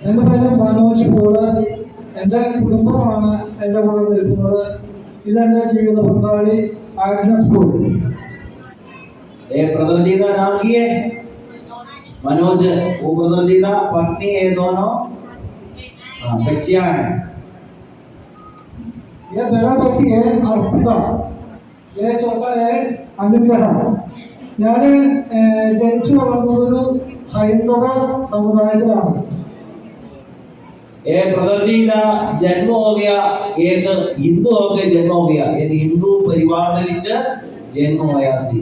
എൻ്റെ പേര് മനോജ് പോള്. എൻ്റെ കുടുംബമാണ് എൻ്റെ കൂടെ നിൽക്കുന്നത്. ഇതെൻ്റെ ജീവിത പങ്കാളി ആഗ്നസ് പോൾ. ब्रदर जी का नाम की है मनोज। वो ब्रदर जी का पत्नी है, दोनों बच्चियां हैं। ये बड़ा बेटी है अर्पिता, ये छोटा है അനുഗ്രഹ. ഞാൻ ജനിച്ചു വളർന്നത് ഒരു ഹൈന്ദവ സമുദായത്തിലാണ്. ये ब्रदर जी का जन्म हो गया, एक हिंदू हो के जन्म हो गया, एक हिंदू परिवार में विच जन्म होया सी.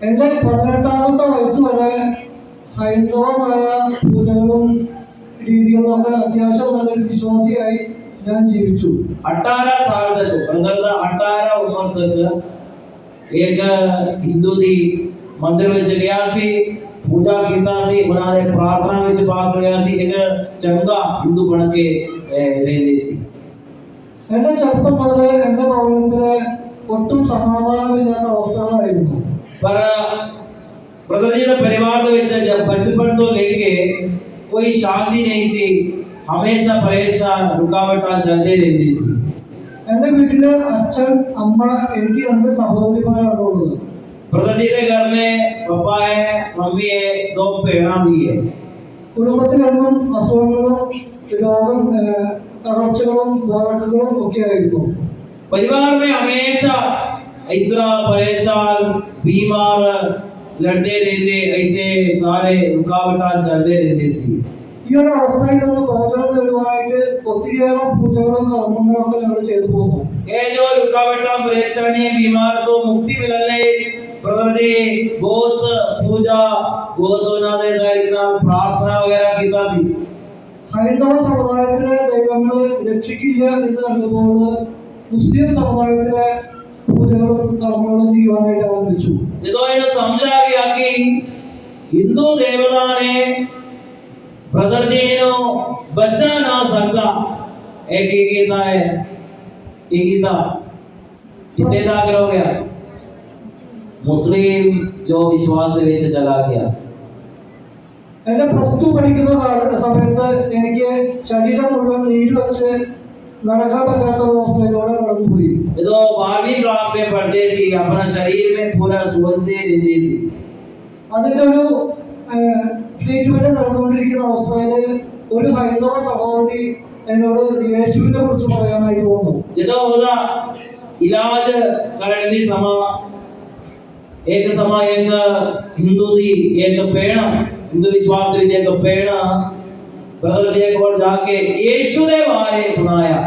എൻ്റെ 18ാമത്തെ വയസ്സ് വരെ ഹൈന്ദവമായ പൂജകളും രീതികളും ഒക്കെ അത്യാവശ്യം നല്ലൊരു വിശ്വാസിയായി ഞാൻ ജീവിച്ചു. 18 साल तक ब्रदर का 18 उम्र तक एक हिंदू दी मंदिर में गया सी, पूजा कीता सी, उन्होंने प्रार्थना में भाग लिया सी, एक चंगा हिंदू बन के रहते सी. എൻ്റെ ചെറുപ്പം മുതൽ എൻ്റെ ഭവനത്തിലെ ഒട്ടും സമാധാനമില്ലാത്ത അവസ്ഥകളായിരുന്നു. पर ब्रदर जी के परिवार में जब बचपन तो लेके कोई शांति नहीं सी, हमेशा परेशान रुकावट चलते रहती सी. എൻ്റെ വീട്ടില് അച്ഛൻ, അമ്മ, എനിക്ക് 2 സഹോദരിമാരാണ് ഉള്ളത്. ब्रदर जी के घर में पापा है, मम्मी है, 2 बहना भी है. കുടുംബത്തിലെന്നും അസുഖങ്ങളും രോഗം തകർച്ചകളും വഴക്കുകളും ഒക്കെ ആയിരുന്നു. परिवार में हमेशा ऐसा परेशान बीमार लड़ते रहते, ऐसे सारे रुकावट चलते रहते सी. ഈ ഒരു അവസ്ഥയിൽ നിന്ന് മോചനം നേടുവാനായിട്ട് ഒത്തിരിയേറെ പൂജകളും കർമ്മങ്ങളും ഒക്കെ ഞങ്ങൾ ചെയ്തു പോകുന്നു. ये जो रुकावट परेशानी बीमार तो मुक्ति मिलने ब्रदर जी बहुत पूजा बहुत उन्होंने प्रार्थना वगैरह कीता सी. ഹൈന്ദവ സമുദായത്തിലെ ദൈവങ്ങളെ രക്ഷിക്കില്ല എന്ന് കണ്ടുകൊണ്ട് മുസ്ലിം സമുദായത്തിലെ പൂജകളും കർമ്മങ്ങളും ചെയ്യുവാനായിട്ട് ആരംഭിച്ചു. जो इन्हें समझा गया कि हिंदू देवता ने ब्रदर जी ने बचा ना सकता, एक ही गीता है, एक गीता कितने दाखिल हो गया, मुस्लिम जो विश्वास में चला गया. എന്റെ പ്ലസ് 2 പഠിക്കുന്ന സമയത്ത് എനിക്ക് ശരീരം മുഴുവൻ നീര് വെച്ച് നടക്കാൻ പറ്റാത്ത അവസ്ഥയിലൂടെ കടന്നുപോയി. जो 12वीं क्लास में पढ़ते सी, अपना शरीर में पूरा सोचते रहते सी. അതിന്റെ ഒരു ട്രീറ്റ്മെന്റ് നടന്നുകൊണ്ടിരിക്കുന്ന അവസ്ഥയില് ഒരു ഹൈന്ദവ സഹോദരി എന്നോട് യേശുവിനെ കുറിച്ച് പറയാനായിട്ട് വന്നു. जो होता इलाज करने समा एक समा एक हिंदू दी एक पेड़ हिंदू विश्वास में एक पेड़ ब्रदर जी एक बार जाके यीशु के बारे सुनाया.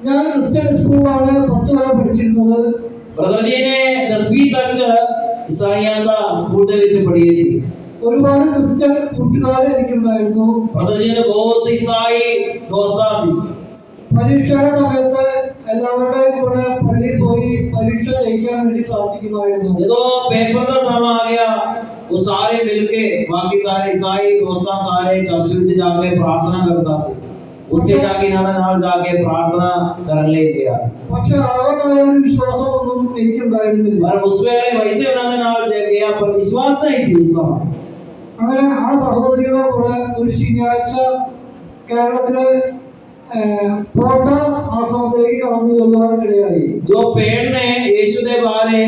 ഞാൻ ക്രിസ്ത്യൻ സ്കൂളിലാണ് 10 വരെ പഠിച്ചിരുന്നത്. ब्रदर जी ने 10वीं तक ईसाइयों का स्कूल में पढ़ी सी. ഒരുപാട് ക്രിസ്ത്യൻ കൂട്ടുകാരെ എനിക്കുണ്ടായിരുന്നു. ब्रदर जी ने बहुत ईसाई दोस्त सी. പരീക്ഷയുടെ സമയത്ത് എല്ലാവരുടെയും കൂടെ പള്ളിയിൽ പോയി പരീക്ഷ ജയിക്കാൻ വേണ്ടി പ്രാർത്ഥിക്കുമായിരുന്നു. जो पेपर का समय आ गया वो सारे मिलके बाकी सारे ईसाई दोस्त सारे चर्च में जाके प्रार्थना करता सी. उठे जाके नाल जाके प्रार्थना करने गया. പക്ഷെ ആഴമായ ഒരു വിശ്വാസമൊന്നും എനിക്കുണ്ടായിരുന്നില്ല. पर उस वेले वैसे उन्होंने नाल गया पर विश्वास नहीं सी उस समय. അങ്ങനെ ആ സഹോദരിയുടെ കൂടെ ഒരു ശനിയാഴ്ച കേരളത്തിലെ കോട്ട ആശ്രമത്തിലേക്ക് കടന്നു ചെല്ലുവാനിടയായി. जो पेड़ ने यीशु दे बारे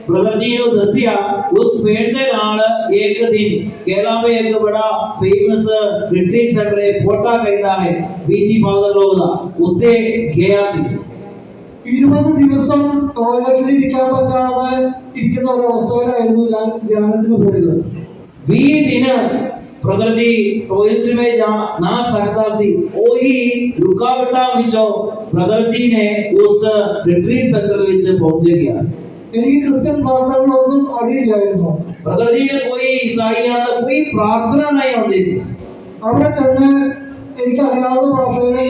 ब्रदर जी ने दसिया, उस पेड़ दे नाल एक दिन केरला में एक बड़ा फेमस रिट्रीट सेंटर है, पोटा कहता है, बीसी फादर लोग दा उत्ते गया सी. 20 ദിവസം ടോയ്ലറ്റിൽ ഇരിക്കാൻ പറ്റാതെ ഇരിക്കുന്ന ഒരു അവസ്ഥയിലായിരുന്നു ഞാൻ ധ്യാനത്തിന് പോയത്. 20 दिन ब्रदर जी टॉयलेट में जा ना सकता सी. वही रुकावटा विचो ब्रदर जी ने उस रिट्रीट सेंटर विच पहुंच गया. എനിക്ക് ക്രിസ്ത്യൻ പ്രാർത്ഥനകളൊന്നും അറിയില്ലായിരുന്നു. ब्रदर जी ने कोई ईसाइयों का कोई प्रार्थना नहीं होती सी. അവിടെ ചെന്ന് എനിക്ക് അറിയാവുന്ന ഭാഷയില്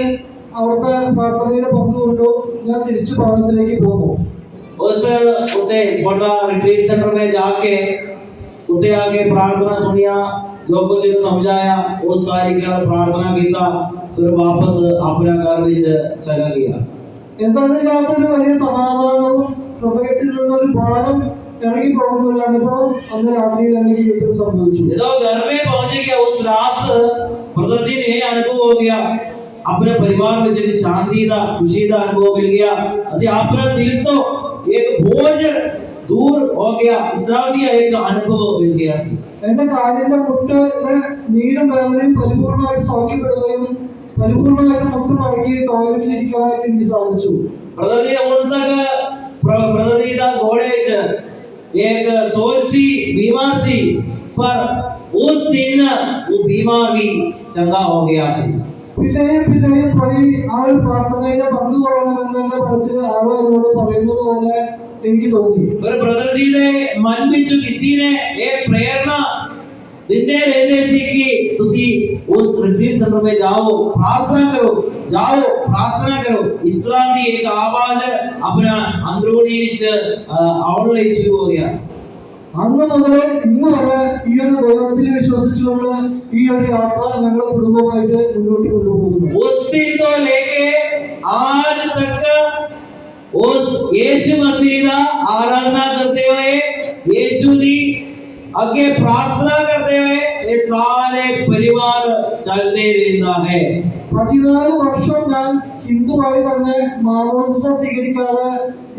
അവിടുത്തെ പ്രാർത്ഥനയിൽ പങ്കുകൊണ്ടു. ഞാൻ തിരിച്ചു ഭവനത്തിലേക്ക് പോന്നു. उस उते पोटा रिट्रीट सेंटर में जाके उते आके प्रार्थना सुनिया, जो कुछ समझाया उस तारीख का प्रार्थना कीता, फिर वापस अपने घर विच चला गया. എന്താണെന്ന് രാത്രി വലിയ സമാധാനവും ഹൃദയത്തിൽ നിന്നൊരു ഭാരം ഇറങ്ങി പോകുന്ന ഒരു അനുഭവം അന്ന് രാത്രിയിൽ എന്റെ ജീവിതത്തിൽ സംഭവിച്ചു. जब घर में पहुंच गया उस रात ब्रदर जी ने अनुभव हो गया, अपने परिवार में जब शांति का खुशी का अनुभव मिल गया, अति अपना दिल तो एक बोझ दूर हो गया, इस तरह का एक अनुभव मिल गया सी. എന്റെ കാലിന്റെ മുട്ടിലെ നീരും വേദനയും പരിപൂർണമായിട്ട് സൗഖ്യപ്പെടുകയും പരിപൂർണമായിട്ട് മുട്ട് മടക്കി ടോയ്ലറ്റിൽ ഇരിക്കാനായിട്ട് എനിക്ക് സാധിച്ചു. ब्रदर जी उन तक ब्रदर जी का घोड़े एक सोच सी बीमार सी, पर उस दिन वो बीमार भी चंगा हो गया सी. പിന്നെയും പോയി ആ ഒരു പ്രാർത്ഥനയിലെ പങ്കുകൊള്ളണമെന്ന് എന്റെ മനസ്സിൽ ആരോ എന്നോട് പറയുന്നത് പോലെ എനിക്ക് തോന്നി. पर ब्रदर जी ने मन में जो किसी ने एक प्रेरणा दिंदे रहते सी कि तुसी उस रिट्रीट सेंटर में जाओ, प्रार्थना करो, जाओ प्रार्थना करो, इस तरह की एक आवाज अपना अंदरूनी विच आवड़ना शुरू हो गया. അന്ന് മുതൽ ഇന്ന് വരെ ഈ ഒരു ദൈവത്തിൽ വിശ്വസിച്ചുകൊണ്ട് ഈ ഒരു യാത്ര ഞങ്ങൾ കുടുംബമായിട്ട് മുന്നോട്ട് കൊണ്ടുപോകുന്നു. उस दिन तो लेके आज तक उस यीशु मसीह का आराधना करते हुए, यीशु दी आगे प्रार्थना करते हुए ये सारे परिवार चलते रहता है. 14 വർഷം ഞാൻ ഹിന്ദുവായി തന്നെ മാമോദിസ സ്വീകരിക്കാതെ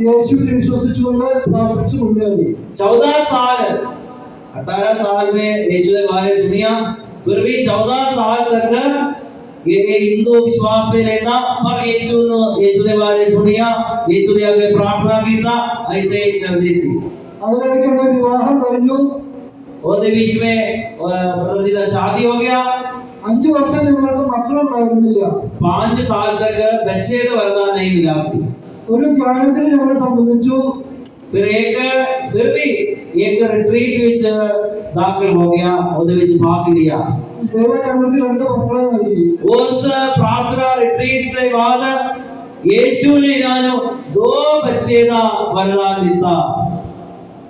യേശുവിൽ വിശ്വസിച്ചുകൊണ്ട് പ്രാർത്ഥിച്ചു മുന്നേറി. 14 साल 18 साल में यीशु के बारे सुनिया, फिर भी 14 साल तक ये हिंदू विश्वास में रहना, पर यीशु के बारे सुनिया, यीशु के आगे प्रार्थना कीता, ऐसे चलती सी. അതിനിടയ്ക്ക് എന്റെ വിവാഹം കഴിഞ്ഞു. और बीच में मतलब शादी हो गया. 5 വർഷം ഞങ്ങൾക്ക് മക്കളുണ്ടായിരുന്നില്ല. 5 साल तक बच्चे तो वरदान नहीं मिला सी. ഒരു ധ്യാനത്തിൽ ഞങ്ങൾ സംബന്ധിച്ചു. फिर भी एक रिट्रीट विच दाखिल हो गया, ਉਹਦੇ ਵਿੱਚ भाग लिया. ദൈവം ഞങ്ങൾക്ക് 2 മക്കളെ നൽകി. उस प्रार्थना रिट्रीट के बाद यीशु ने जानो 2 बच्चे का वरदान दिता.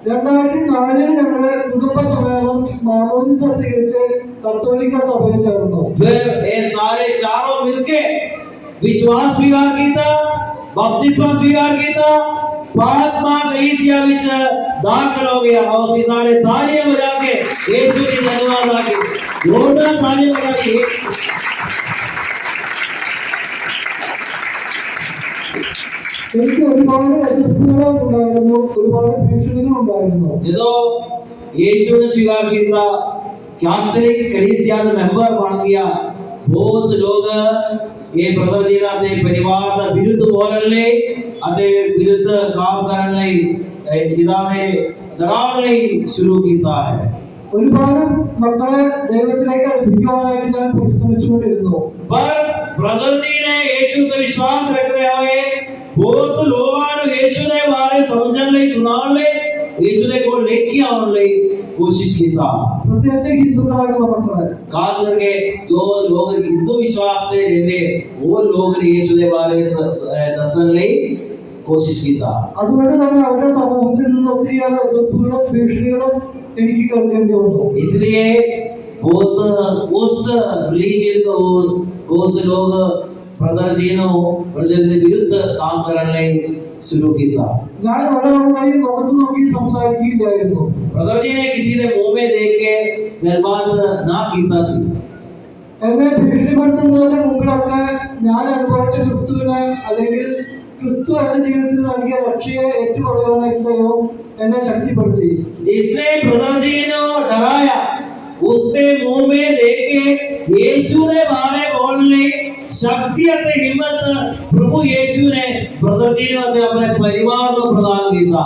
2004 ഞങ്ങൾ കുടുംബസമേതം മാമോദിസ സ്വീകരിച്ച് കത്തോലിക്ക സഭയിൽ ചേർന്നു. फिर ये सारे चारों मिलके विश्वास स्वीकार किया, बपतिस्मा स्वीकार किया, पात्मा कलीसिया विच दाखिल हो गया. और सारे तालियां बजा के यीशु की धन्यवाद लाके जोरदार तालियां बजा के എനിക്ക് ഒരുപാട് എതിർപ്പുകളും ഉണ്ടായിരുന്നു, ഒരുപാട് ഭീഷണികളും ഉണ്ടായിരുന്നു. जो यीशु ने स्वीकार किया, कैथोलिक कलीसिया में मेंबर बन गया, बहुत लोग ये ब्रदर जी के परिवार का विरुद्ध बोलने अते विरुद्ध काम करने इदाने डरावने शुरू किया है. ഒരുപാട് മക്കളെ ദൈവത്തിലേക്ക് അടുപ്പിക്കുവാനായിട്ട് ഞാൻ പരിശ്രമിച്ചുകൊണ്ടിരുന്നു. पर ब्रदर जी ने यीशु पे विश्वास रखते हुए बहुत लोगों ने यीशु के बारे समझने सुनाने यीशु को लेके आने कोशिश की था. പ്രത്യേകിച്ച് ഹിന്ദുക്കളായിട്ടുള്ള മക്കളെ, खास करके जो लोग हिंदू विश्वास से रहते वो लोग ने यीशु के बारे दसने कोशिश की था. അതുകൊണ്ട് തന്നെ അവരുടെ സമൂഹത്തിൽ നിന്ന് ഒത്തിരിയേറെ എതിർപ്പുകളും ഭീഷണികളും എനിക്ക് കേൾക്കേണ്ടി വന്നു. इसलिए बहुत उस रिलीजन को बहुत लोग ब्रदर जी के विरुद्ध काम करने शुरू किया. ഞാൻ ഒരാളുമായി മുഖത്ത് നോക്കി സംസാരിക്കുകയായിരുന്നു. ब्रदर जी ने किसी ने मुंह में देख के गलबात ना कीता सी. എന്നെ ഭീഷണിപ്പെടുത്തുന്നതിന് മുമ്പിലൊക്കെ ഞാൻ അനുഭവിച്ച ക്രിസ്തുവിനെ അല്ലെങ്കിൽ ക്രിസ്തു എന്റെ ജീവിതത്തിൽ നൽകിയ രക്ഷയെ ഏറ്റുപറയാനായിട്ട് ദൈവം എന്നെ ശക്തിപ്പെടുത്തി. जिसने ब्रदर जी ने डराया उसके मुंह में देख के यीशु के बारे बोलने शक्ति और हिम्मत प्रभु यीशु ने ब्रदर जी ने अपने परिवार को प्रदान किया.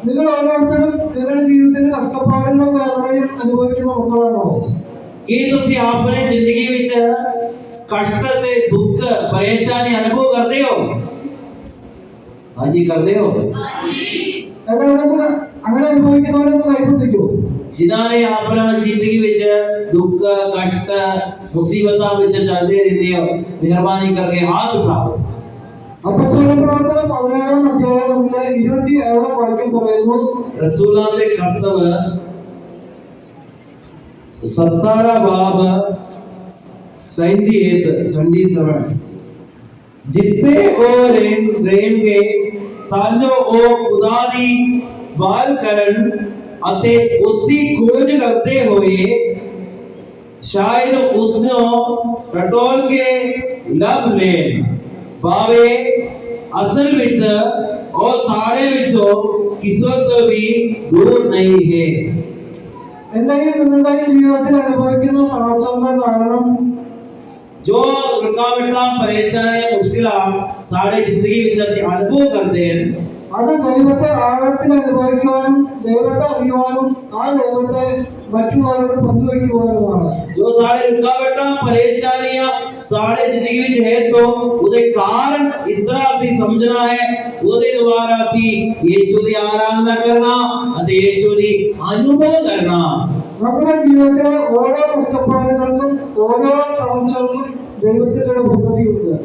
നിങ്ങൾ ഓരോരുത്തരും നിങ്ങളുടെ ജീവിതത്തിൽ കഷ്ടപ്പാടുകളും വേദനയും അനുഭവിക്കുന്ന മക്കളാണോ? कि तुसी अपने जिंदगी विच कष्ट ते दुख परेशानी अनुभव करते हो? हाँ जी करते हो. അങ്ങനെ അനുഭവിക്കുന്നവരൊന്ന് കൈകൊണ്ടിരിക്കൂ. जिन्होंने अपना जिंदगी विच दुख कष्ट मुसीबतां विच चलते रहते हो, मेहरबानी करके हाथ उठाओ. അപ്പോസ്തലപ്രവർത്തനം 17-ാം അധ്യായം 27-ാം വാക്യം പറയുന്നു, रसूलां दे कर्तव्य 17 बाब 27 जितने ओ रेंगे तांजो ओ खुदा दी ਬਾਲ ਕਰਨ ਅਤੇ ਉਸ ਦੀ ਖੋਜ ਕਰਦੇ ਹੋਏ ਸ਼ਾਇਦ ਉਸ ਨੂੰ ਟਟੋਲ ਕੇ ਲੱਭ ਲੈਣ। ਭਾਵੇਂ ਅਸਲ ਵਿੱਚ ਉਹ ਸਾਡੇ ਵਿੱਚੋਂ ਕਿਸੇ ਤੋਂ ਵੀ ਦੂਰ ਨਹੀਂ ਹੈ। എന്തെങ്കിലും നിങ്ങളുടെ ജീവിതത്തിൽ അനുഭവിക്കുന്ന തളർച്ചകളുടെ കാരണം जो रुकावटां परेशानियां मुश्किलां साढ़े जिंदगी विच असीं अनुभव करते हैं അത് ദൈവത്തെ ആഴത്തിൽ അനുഭവിക്കുവാനും ദൈവത്തെ അറിയുവാനും ആ ദൈവത്തെ മറ്റുള്ളവരോട് പങ്കുവയ്ക്കുവാനുമാണ്। जो सारे रुकावटां परेशानियां साढ़े जिंदगी विच है तो उदे कारण इस तरह से समझना है उदे द्वारा सी यीशु दी आराधना करना अते यीशु दी अनुभव करना। നമ്മുടെ ജീവിതത്തിലെ ഓരോ കഷ്ടപ്പാടുകൾക്കും ഓരോ തളർച്ചകൾക്കും ദൈവത്തിന്റെ ഒരു പദ്ധതിയുണ്ട്।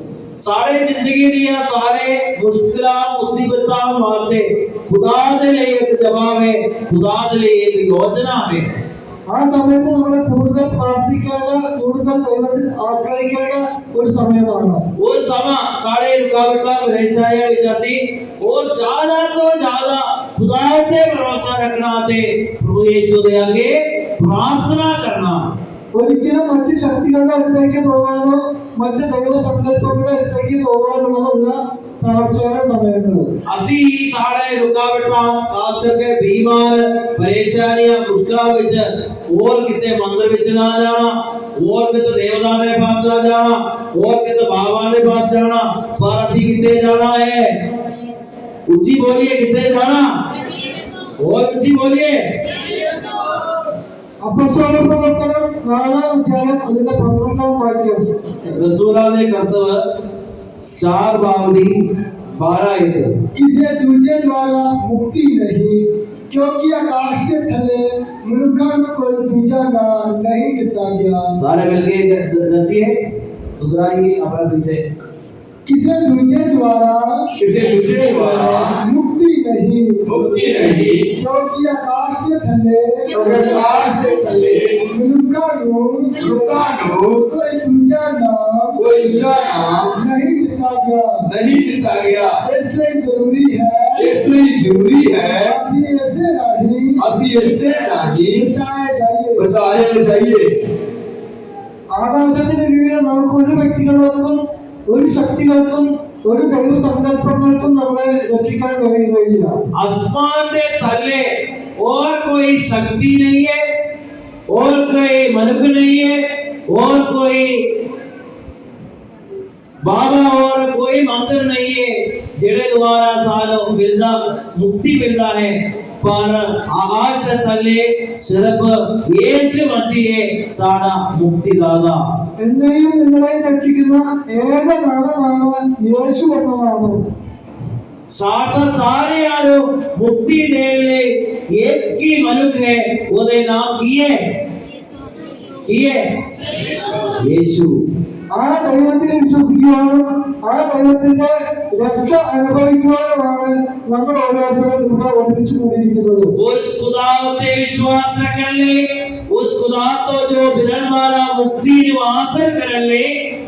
सारे जिंदगी दिया सारे मुश्किलां मुसीबतां वास्ते खुदा दे लिए एक जवाब है, खुदा दे लिए एक योजना है। ആ സമയത്ത് നമ്മൾ കൂടുതൽ പ്രാർത്ഥിക്കേണ്ട കൂടുതൽ ദൈവത്തിൽ ആശ്രയിക്കേണ്ട ഒരു സമയമാണ്। वो समय सारे रुकावटां परेशानियां विच असीं और ज्यादा तो ज्यादा खुदा ते भरोसा रखना ते प्रभु यीशु दे आगे प्रार्थना करना। ഒരിക്കലും മറ്റ് ശക്തികളുടെ അടുത്തേക്ക് പോകാനോ മറ്റ് ദൈവ സങ്കല്പങ്ങളുടെ അടുത്തേക്ക് പോകാനുള്ളതല്ല തളർച്ചയുടെ സമയങ്ങൾ। ਅਸੀਂ सारे रुकावटां खास करके बीमार परेशानियां मुश्किलां विच और किते मंदिर विच ना जाना और किते देवता दे पास ना जाना और किते बाबा दे पास जाना पर ਅਸੀਂ किते जाना है? ऊंची बोलिए किते जाना और ऊंची बोलिए। അപ്പോസ്തല പ്രവർത്തനം 4-ാം അധ്യായം അതിന്റെ 12-ാം വാക്യം रसूलां दे करतब 4 बावली 12 किसी दूसरे द्वारा मुक्ति नहीं, क्योंकि आकाश के थले मनुष्य में कोई दूसरा नाम नहीं दिया गया। सारे मिलके दसिए दोहराइए अपना पीछे। किसी दूसरे द्वारा मुक्ति नहीं, क्योंकि आकाश के थले मनुष्य कोई दूसरा नाम नहीं दिया गया। इसलिए जरूरी है असी ऐसे नहीं बचाए जाइए। ആകാശത്തിന് കീഴിൽ നമുക്ക് ഒരു വ്യക്തികൾക്കും ഒരു ശക്തികൾക്കും ഒരു ദൈവ സങ്കല്പങ്ങൾക്കും നമ്മളെ രക്ഷിക്കാൻ കഴിയുകയില്ല। आसमान के तले और कोई शक्ति नहीं है और कोई मनुष्य नहीं है और कोई बाबा और कोई मंदिर नहीं है जिहदे द्वारा सानू मिलदा मुक्ति मिलता है। पर आकाश तले सिर्फ यीशु मसीह है साडा मुक्तिदाता। എന്നെയും നിങ്ങളെയും രക്ഷിക്കുന്ന ഏക നാമമാണ് യേശു എന്ന നാമം। सारे आलो मुक्ति देने एक ही मनुष्य है ओदे नाम की है यीशु। ആ ദൈവത്തിൽ വിശ്വസിക്കുവാനും ആ ദൈവത്തിന്റെ രക്ഷ അനുഭവിക്കുവാനുമാണ് നമ്മൾ ഓരോരുത്തരും ഇവിടെ ഒന്നിച്ചു കൂടിയിരിക്കുന്നത്। उस खुदा पे विश्वास रखने ले उस खुदा तो जो बिरन वाला मुक्ति निवासन करने ले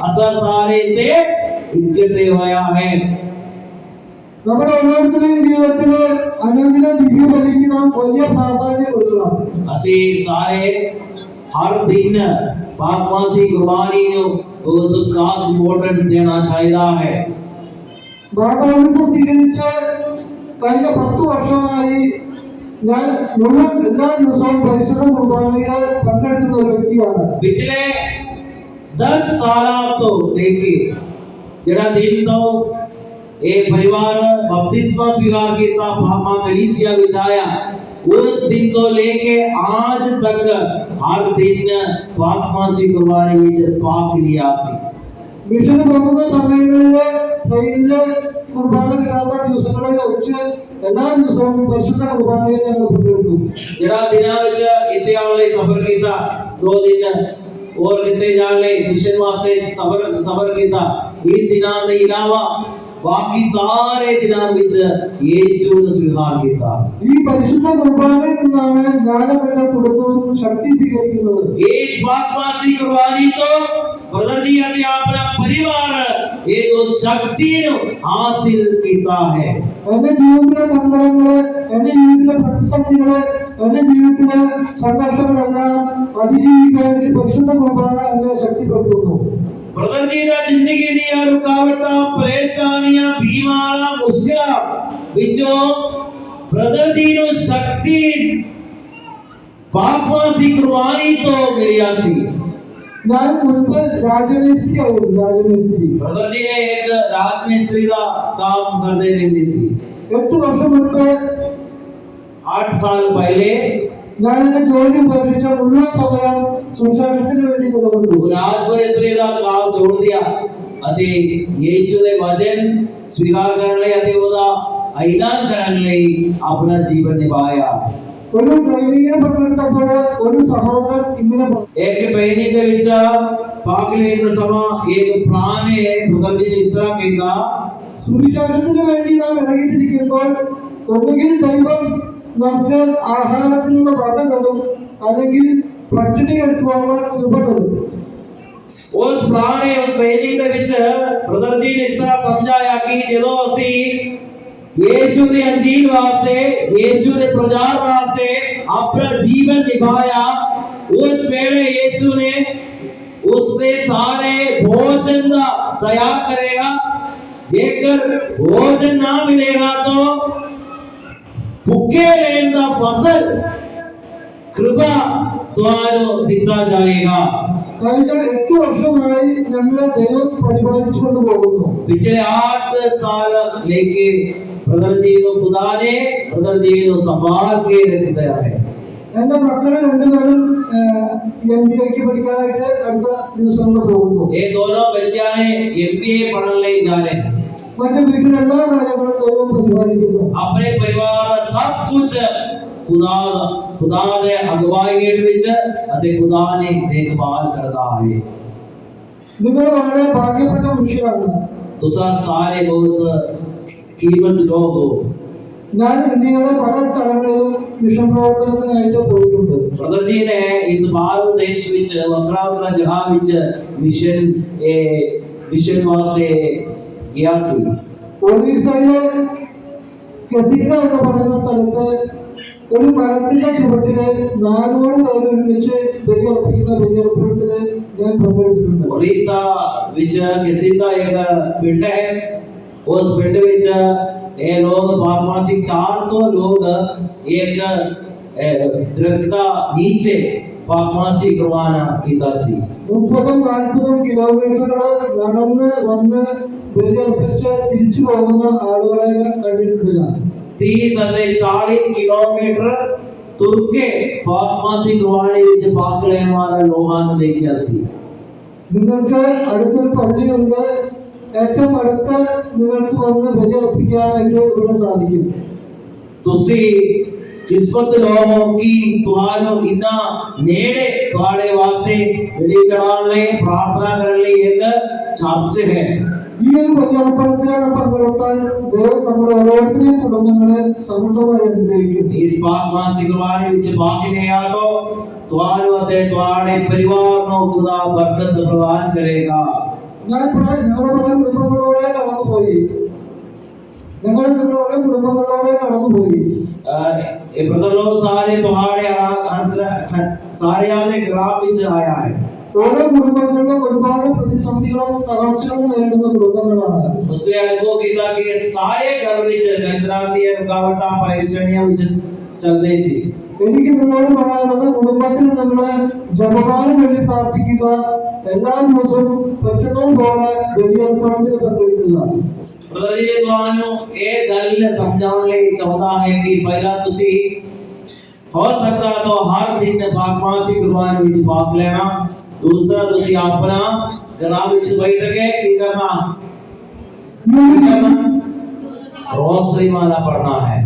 असा सारे ते इकट्ठे होया है। നമ്മുടെ ഓരോരുത്തരുടെയും ജീവിതത്തില് അനുദിന ദിവ്യബലിക്ക് നാം വലിയ പ്രാധാന്യം കൊടുക്കണം। असी सारे हर दिन पाकवासी कुर्बानी जो बहुत खास इंपॉर्टेंस देना चाहिए है। ബാപ്റ്റിസം സ്വീകരിച്ച് കഴിഞ്ഞ 10 വർഷമായി ഞാൻ മുഴുവൻ എല്ലാ ദിവസവും പരിശുദ്ധ കുർബാനയിൽ പങ്കെടുക്കുന്ന ഒരു വ്യക്തിയാണ്। पिछले 10 साल तो लेके जड़ा दिन तो ये परिवार बपतिस्मा स्वीकार किया पापा कलीसिया विच आया उस दिन तो लेके आज तक हर दिन पाकवासी कुर्बानी विच पाक लिया सी। മിഷന് പോകുന്ന സമയങ്ങളില് ട്രെയിനില് കുർബാന കിട്ടാത്ത ദിവസങ്ങളിൽ ഒഴിച്ച് എല്ലാ ദിവസവും പരിശുദ്ധ കുർബാനയിൽ ഞങ്ങൾ പങ്കെടുക്കും। जड़ा दिना विच इत्ते वाले सफर कीता 2 दिन और किते जाने मिशन वास्ते सफर कीता। इस दिना दे इलावा बाकी सारे दिनां विच यीशु ने स्वीकार कीता। ഈ പരിശുദ്ധ കുർബാനയിൽ നിന്നാണ് ഞാനും എന്റെ കുടുംബവും ശക്തി സ്വീകരിക്കുന്നത്। इस पाकवासी कुर्बानी तो ब्रदर जी अते अपना परिवार एक उस शक्ति नु हासिल कीता है। എന്റെ ജീവിതത്തിലെ സങ്കടങ്ങള്, എന്റെ ജീവിതത്തിലെ പ്രതിസന്ധികള്, എന്റെ ജീവിതത്തിലെ സംഘർഷങ്ങളെല്ലാം അതിജീവിക്കാൻ എനിക്ക് പരിശുദ്ധ കുർബാന എന്നെ ശക്തിപ്പെടുത്തുന്നു. ब्रदर जी दा जिंदगी दी रुकावटां, परेशानियां, बीमारां, मुश्किलां विचों ब्रदर जी नु शक्ति पापवासी कुर्बानी तो मिलिया सी। ഞാൻ മുൻപ് രാജമിസ്ത്രി ആയിരുന്നു, രാജമിസ്ത്രി. ब्रदर जी ने एक राजमिस्त्री का काम करते रहते सी। 8 വർഷം മുൻപ്, 8 साल पहले ഞാൻ എന്റെ ജോലി ഉപേക്ഷിച്ച മുഴുവൻ സമയം സുവിശേഷത്തിന് വേണ്ടി നിലകൊണ്ടു. राजमिस्त्री का काम छोड़ दिया अते यीशु दे वचन स्वीकार करने लई अते ओदा ऐलान करने लई अपना जीवन निभाया। ഒരു ട്രെയിനിങ്ങിന് പങ്കെടുത്തപ്പോൾ ഒരു സഹോദരൻ ഇങ്ങനെ एक ट्रेनिंग दे विच भाग लेने समय एक प्लान है ब्रदर जी इस तरह कहता, സുവിശേഷത്തിന് വേണ്ടി നാം ഇറങ്ങിത്തിരിക്കുമ്പോൾ ഒന്നുകിൽ ദൈവം നമുക്ക് ആഹാരത്തിനുള്ള വക തരും, അല്ലെങ്കിൽ പട്ടിണി എടുക്കുവാനുള്ള കൃപ തരും. उस प्लान है उस ट्रेनिंग दे विच ब्रदर जी ने इस तरह समझाया कि जदों असी यीशु दे अंजील वास्ते, यीशु दे प्रचार वास्ते अपना जीवन निभाया, उस वेले यीशु ने उसने सारे भोजन का तैयार करेगा। जेकर भोजन ना मिलेगा तो भूखे रहने का फसल कृपा द्वारा दिता जाएगा। കഴിഞ്ഞ 8 വർഷമായി ഞങ്ങളെ ദൈവം പരിപാലിച്ചുകൊണ്ട് പോകുന്നു. पिछले 8 साल लेके ब्रदर जी को खुदा ने ब्रदर जी को संभाल के रख दिया है। എന്റെ മക്കളെ രണ്ടുപേരും MBA പഠിക്കാനായിട്ട് അടുത്ത ദിവസങ്ങളിൽ പോകുന്നു. ये दोनों बच्चे ने MBA पढ़ने ले जा रहे हैं। മറ്റു വീട്ടിൽ എല്ലാ കാര്യങ്ങളും ദൈവം പരിപാലിക്കുന്നു. अपने परिवार का सब कुछ खुदा दे अगुवाई हेठ विच अते खुदा ने देखभाल करदा है। നിങ്ങൾ വളരെ ഭാഗ്യപ്പെട്ട മനുഷ്യരാണ്. तुसा सारे बहुत कीमत लोग हो। ഞാൻ ഇന്ത്യയുടെ പല സ്ഥലങ്ങളിലും മിഷൻ പ്രവർത്തനത്തിനായിട്ട് പോയിട്ടുണ്ട്. ब्रदर जी ने इस भारत देश विच वखरा वखरा जगह विच मिशन वास्ते गया सी। ഒറീസയിലെ കെസിക എന്ന് പറയുന്ന സ്ഥലത്ത് ഒരു മരത്തിന്റെ ചുവട്ടില് 400 പേര് ഒരുമിച്ച് ബലിയർപ്പിക്കുന്ന ബലിയർപ്പണത്തിന് ഞാൻ പങ്കെടുത്തിട്ടുണ്ട്. उड़ीसा विच किसीदा एक पिंड है, उस पिंड विच ये लोग पापमासी 400 लोग एक दरख्त नीचे पापमासी करवाना कीता सी। 30-40 കിലോമീറ്ററുകൾ നടന്ന് വന്ന് ബലിയർപ്പിച്ച് തിരിച്ചു പോകുന്ന ആളുകളെ കണ്ടിട്ടുണ്ട് ഞാൻ. 30-40 किलोमीटर तुर के पापमासी करवाने विच भाग लेने वाला लोगों ने देखा सी। നിങ്ങൾക്ക് അടുത്തൊരു പള്ളിയുണ്ട്, ഏറ്റവും അടുത്ത് നിങ്ങൾക്ക് വന്ന് ബലിയർപ്പിക്കാനായിട്ട് ഇവിടെ സാധിക്കും. तुसी किस्मत लोगों की तुहारो इना नेड़े तुहारे वास्ते बलि चढ़ाने प्रार्थना करने एक चर्च है। ഈ ഒരു ബലിയർപ്പണത്തിലെ പങ്കെടുത്താൽ ദൈവം നമ്മുടെ ഓരോരുത്തരെയും കുടുംബങ്ങളെ സമൃദ്ധമായി അനുഗ്രഹിക്കും. इस पापमासी कुर्बानी विच भाग ले आ तो तुहारो अते तुहारे परिवार नो खुदा बरकत प्रदान करेगा। ഞങ്ങളുടെ പല കുടുംബങ്ങളോടെ കടന്നുപോയി. ये ब्रदर लोग सारे तुम्हारे सारे आने ग्राम विच आया है। ഓരോ കുടുംബങ്ങളിലും ഒരുപാട് പ്രതിസന്ധികളും തകർച്ചകളും നേരിടുന്ന കുടുംബങ്ങളാണ്. उसने अनुभव किया कि सारे घर विच गंदरांती रुकावटां परेशानियां विच चल रही सी। എനിക്ക് നിങ്ങളോട് പറയാനുള്ളത്, കുടുംബത്തിൽ നിങ്ങൾ ജപമാല ചൊല്ലി പ്രാർത്ഥിക്കുക, എല്ലാ ദിവസവും പറ്റുന്നതുപോലെ ബലിയർപ്പണത്തിൽ പങ്കെടുക്കുക. ब्रदर जी ਤੁਹਾਨੂੰ ਇਹ ਗੱਲ ਸਮਝਾਉਣ ਲਈ ਚਾਹੁੰਦਾ ਹੈ ਕਿ ਪਹਿਲਾਂ ਤੁਸੀਂ हो सकता तो हर दिन पाकमासी कुर्बानी विच भाग लेना। दूसरा ਤੁਸੀਂ अपना घरां विच बैठ के की करना, रोसरी माला पढ़ना है।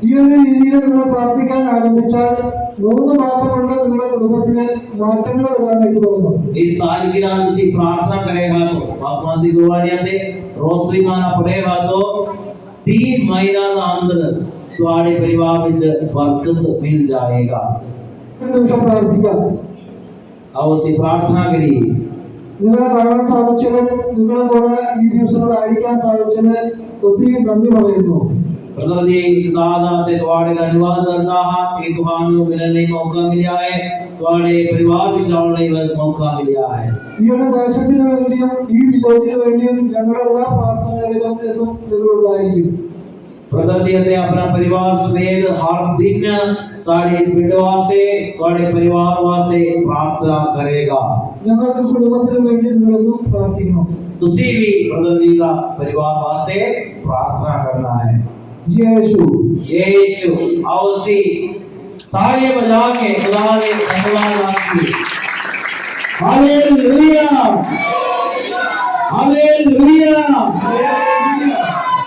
ഈ ഒരു രീതിയിൽ നിങ്ങൾ പ്രാർത്ഥിക്കാൻ ആരംഭിച്ചാൽ 3 മാസം കൊണ്ട് നിങ്ങളുടെ കുടുംബത്തിലെ മാറ്റങ്ങൾ വരാനായിട്ട് തുടങ്ങും. इस तारीख के नाम से प्रार्थना करेगा तो पाकमासी कुर्बानी दे रोसरी माला पढ़ेगा तो 3 महीना के अंदर तुम्हारे परिवार में बरकत मिल जाएगा। ഒരു നിമിഷം പ്രാർത്ഥിക്കാം. अब उसी प्रार्थना करिए। നിങ്ങളെ കാണാൻ സാധിച്ചതും നിങ്ങളെ കൂടെ ഈ ദിവസങ്ങൾ ആയിരിക്കാൻ സാധിച്ചത് ഒത്തിരി നന്ദി പറയുന്നു. ब्रदर जी दादा ते तुम्हारे का धन्यवाद करता है कि तुम्हारे मिलने का मौका मिला है, तुम्हारे परिवार विच आने का मौका मिला है. ഈ ഒരു ദേശത്തിന് വേണ്ടിയും ഈ വില്ലേജിന് വേണ്ടിയും ഞങ്ങളുടെ എല്ലാ പ്രാർത്ഥനകളിലും എന്നും നിങ്ങളുണ്ടായിരിക്കും. ब्रदर जी ने अपना परिवार समेत हर दिन साढ़े इस वीडियो वास्ते तुम्हारे परिवार वास्ते प्रार्थना करेगा. ഞങ്ങളുടെ കുടുംബത്തിന് വേണ്ടി നിങ്ങളെന്നും പ്രാർത്ഥിക്കണം. तुसी भी ब्रदर जी का परिवार वास्ते प्रार्थना करना है. यीशु यीशु आओ सी तालियां बजा के खुदा ने धन्यवाद आपकी. Hallelujah hallelujah.